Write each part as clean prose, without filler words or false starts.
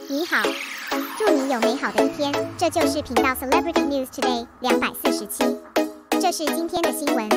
你好，祝你有美好的一天。这就是频道 Celebrity News Today 247。这是今天的新闻。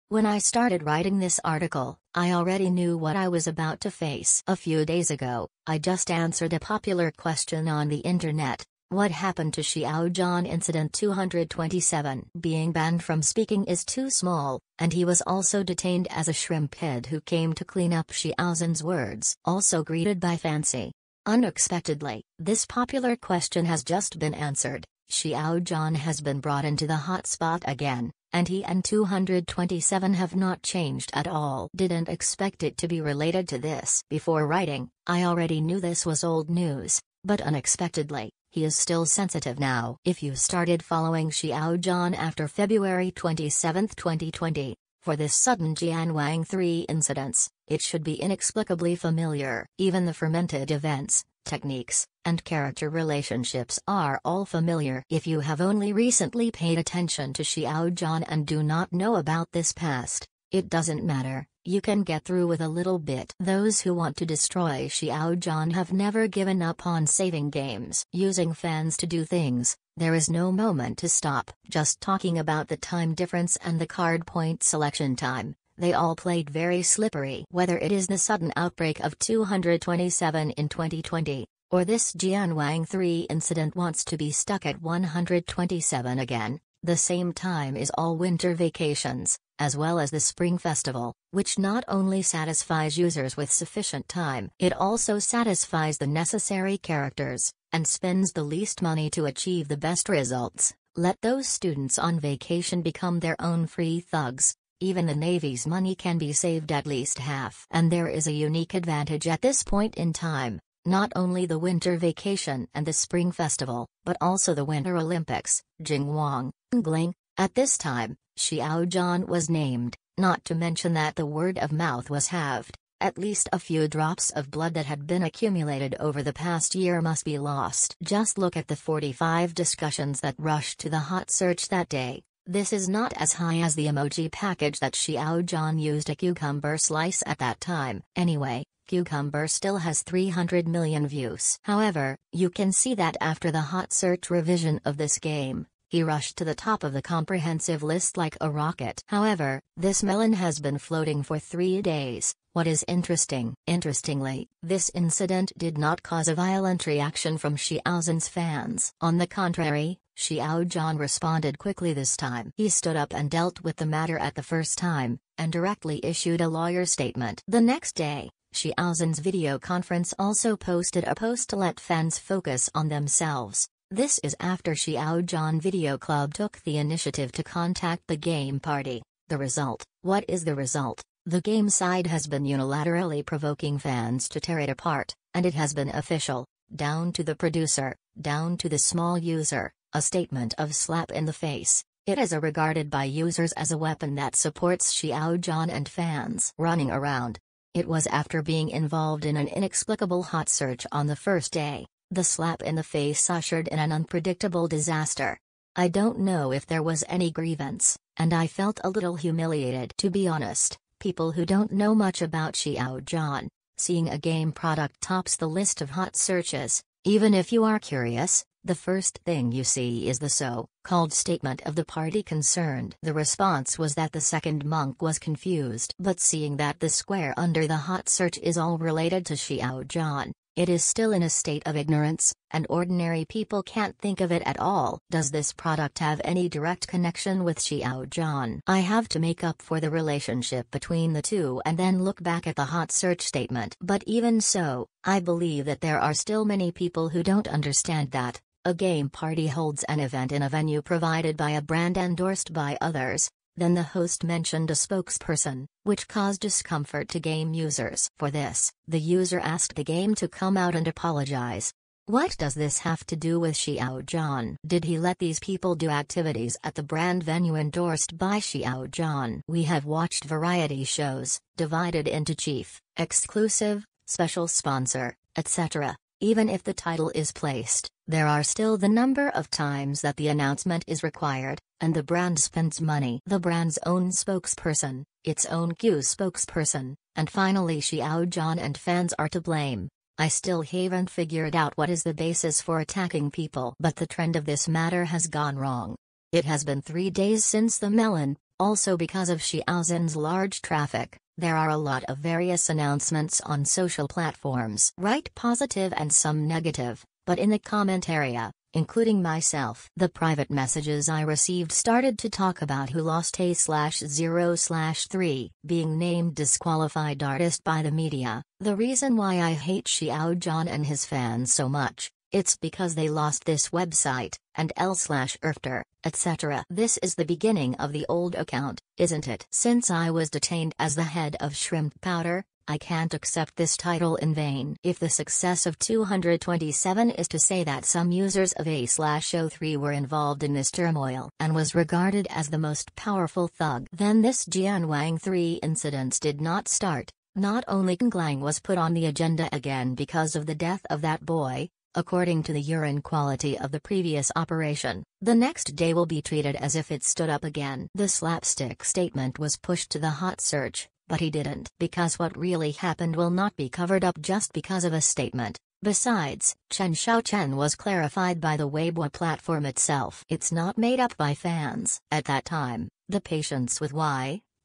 When I started writing this article, I already knew what I was about to face. A few days ago, I just answered a popular question on the internet. What happened to Xiao Zhan Incident 227? Being banned from speaking is too small, and he was also detained as a shrimp head who came to clean up Xiao Zhan's words. Also greeted by fancy. Unexpectedly, this popular question has just been answered. Xiao Zhan has been brought into the hot spot again, and he and 227 have not changed at all. Didn't expect it to be related to this. Before writing, I already knew this was old news, but unexpectedly, he is still sensitive now. If you started following Xiao Zhan after February 27, 2020, for this sudden Jianwang 3 incidents, it should be inexplicably familiar. Even the fermented events, techniques, and character relationships are all familiar. If you have only recently paid attention to Xiao Zhan and do not know about this past, it doesn't matter, you can get through with a little bit. Those who want to destroy Xiao Zhan have never given up on saving games. Using fans to do things, there is no moment to stop. Just talking about the time difference and the card point selection time, they all played very slippery. Whether it is the sudden outbreak of 227 in 2020, or this Jianwang 3 incident wants to be stuck at 127 again, the same time is all winter vacations, as well as the Spring Festival, which not only satisfies users with sufficient time, it also satisfies the necessary characters, and spends the least money to achieve the best results. Let those students on vacation become their own free thugs. Even the Navy's money can be saved at least half. And there is a unique advantage at this point in time. Not only the winter vacation and the Spring Festival, but also the Winter Olympics, Jingwang, Ngling. At this time, Xiao Zhan was named, not to mention that the word of mouth was halved. At least a few drops of blood that had been accumulated over the past year must be lost. Just look at the 45 discussions that rushed to the hot search that day. This is not as high as the emoji package that Xiao Zhan used a cucumber slice at that time. Anyway, Cucumber still has 300 million views. However, you can see that after the hot search revision of this game, he rushed to the top of the comprehensive list like a rocket. However, this melon has been floating for 3 days. What is interestingly, this incident did not cause a violent reaction from Xiao Zhan's fans. On the contrary, Xiao Zhan responded quickly this time. He stood up and dealt with the matter at the first time, and directly issued a lawyer statement. The next day, Xiao Zhan's video conference also posted a post to let fans focus on themselves. This is after Xiao Zhan Video Club took the initiative to contact the game party. The result? What is the result? The game side has been unilaterally provoking fans to tear it apart, and it has been official, down to the producer, down to the small user, a statement of slap in the face. It is regarded by users as a weapon that supports Xiao Zhan and fans running around. It was after being involved in an inexplicable hot search on the first day. The slap in the face ushered in an unpredictable disaster. I don't know if there was any grievance, and I felt a little humiliated. To be honest, people who don't know much about Xiao Zhan, seeing a game product tops the list of hot searches, even if you are curious, the first thing you see is the so-called statement of the party concerned. The response was that the second monk was confused. But seeing that the square under the hot search is all related to Xiao Zhan, it is still in a state of ignorance, and ordinary people can't think of it at all. Does this product have any direct connection with Xiao Zhan? I have to make up for the relationship between the two and then look back at the hot search statement. But even so, I believe that there are still many people who don't understand that a game party holds an event in a venue provided by a brand endorsed by others. Then the host mentioned a spokesperson, which caused discomfort to game users. For this, the user asked the game to come out and apologize. What does this have to do with Xiao Zhan? Did he let these people do activities at the brand venue endorsed by Xiao Zhan? We have watched variety shows, divided into chief, exclusive, special sponsor, etc. Even if the title is placed, there are still the number of times that the announcement is required, and the brand spends money. The brand's own spokesperson, its own Q spokesperson, and finally Xiao Zhan and fans are to blame. I still haven't figured out what is the basis for attacking people, but the trend of this matter has gone wrong. It has been 3 days since the melon, also because of Xiao Zhan's large traffic. There are a lot of various announcements on social platforms, right, positive and some negative, but in the comment area, including myself, the private messages I received started to talk about who lost A/0/3 being named disqualified artist by the media. The reason why I hate Xiao Zhan and his fans so much, it's because they lost this website, and L/Erfter, etc. This is the beginning of the old account, isn't it? Since I was detained as the head of Shrimp Powder, I can't accept this title in vain. If the success of 227 is to say that some users of A/03 were involved in this turmoil and was regarded as the most powerful thug, then this Jianwang 3 incident did not start. Not only Konglang was put on the agenda again because of the death of that boy, according to the urine quality of the previous operation, the next day will be treated as if it stood up again. The slapstick statement was pushed to the hot search, but he didn't. Because what really happened will not be covered up just because of a statement. Besides, Chen Xiaochen was clarified by the Weibo platform itself. It's not made up by fans. At that time, the patients with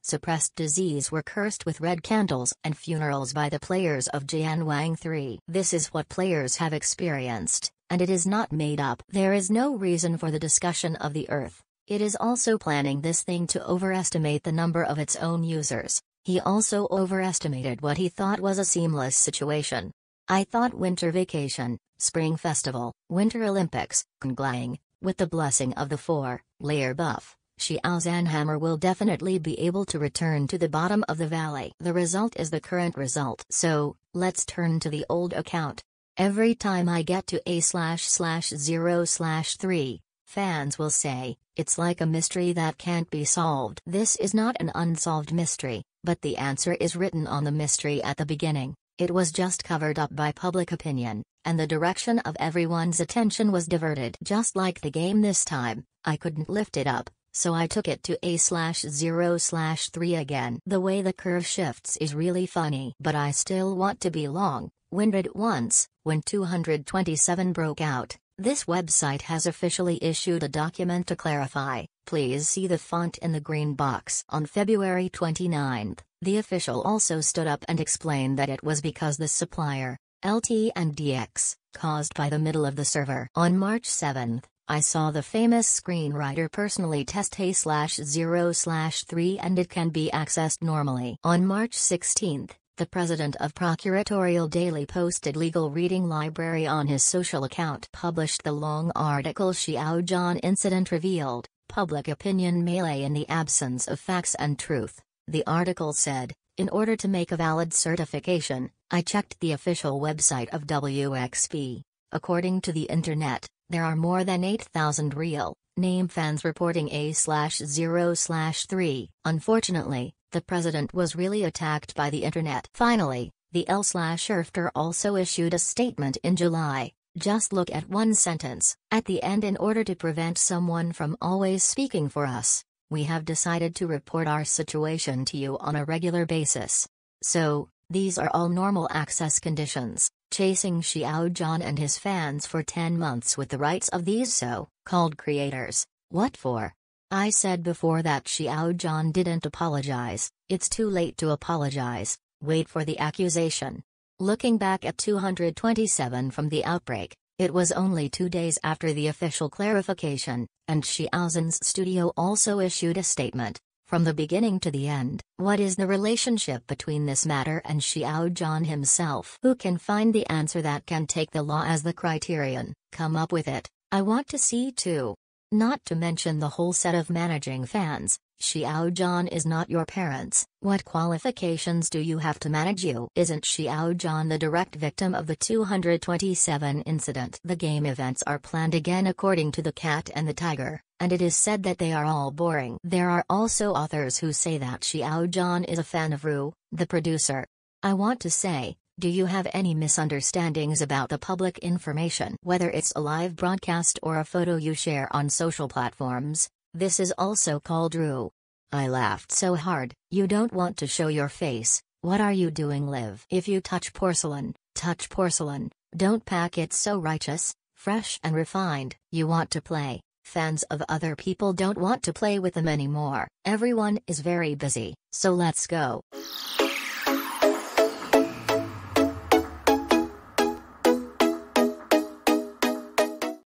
suppressed disease were cursed with red candles and funerals by the players of Jianwang 3. This is what players have experienced, and it is not made up. There is no reason for the discussion of the Earth. It is also planning this thing to overestimate the number of its own users. He also overestimated what he thought was a seamless situation. I thought winter vacation, spring festival, winter Olympics, Konglang, with the blessing of the 4-layer buff, Xiao Zhan Hammer will definitely be able to return to the bottom of the valley. The result is the current result. So, let's turn to the old account. Every time I get to A/0/3, fans will say, it's like a mystery that can't be solved. This is not an unsolved mystery, but the answer is written on the mystery at the beginning. It was just covered up by public opinion, and the direction of everyone's attention was diverted. Just like the game this time, I couldn't lift it up, so I took it to A/0/3 again. The way the curve shifts is really funny. But I still want to be long-winded. Once, when 227 broke out, this website has officially issued a document to clarify. Please see the font in the green box. On February 29, the official also stood up and explained that it was because the supplier, LT and DX, caused by the middle of the server. On March 7, I saw the famous screenwriter personally test A/0/3 and it can be accessed normally. On March 16, the president of Procuratorial Daily posted legal reading library on his social account. Published the long article Xiao Zhan incident revealed, public opinion melee in the absence of facts and truth. The article said, in order to make a valid certification, I checked the official website of WXP. According to the internet, there are more than 8,000 real name fans reporting A/0/3. Unfortunately, the president was really attacked by the internet. Finally, the L/Erfter also issued a statement in July. Just look at one sentence at the end. In order to prevent someone from always speaking for us, we have decided to report our situation to you on a regular basis. So, these are all normal access conditions. Chasing Xiao Zhan and his fans for 10 months with the rights of these so-called creators. What for? I said before that Xiao Zhan didn't apologize. It's too late to apologize. Wait for the accusation. Looking back at 227 from the outbreak, it was only 2 days after the official clarification, and Xiao Zhan's studio also issued a statement. From the beginning to the end, what is the relationship between this matter and Xiao Zhan himself? Who can find the answer that can take the law as the criterion? Come up with it. I want to see too. Not to mention the whole set of managing fans. Xiao Zhan is not your parents. What qualifications do you have to manage you? Isn't Xiao Zhan the direct victim of the 227 incident? The game events are planned again according to the Cat and the Tiger, and it is said that they are all boring. There are also authors who say that Xiao Zhan is a fan of Ru, the producer. I want to say, do you have any misunderstandings about the public information? Whether it's a live broadcast or a photo you share on social platforms, this is also called Ru. I laughed so hard. You don't want to show your face. What are you doing, Liv? If you touch porcelain, touch porcelain, don't pack it so righteous, fresh and refined. You want to play. Fans of other people don't want to play with them anymore. Everyone is very busy, so let's go.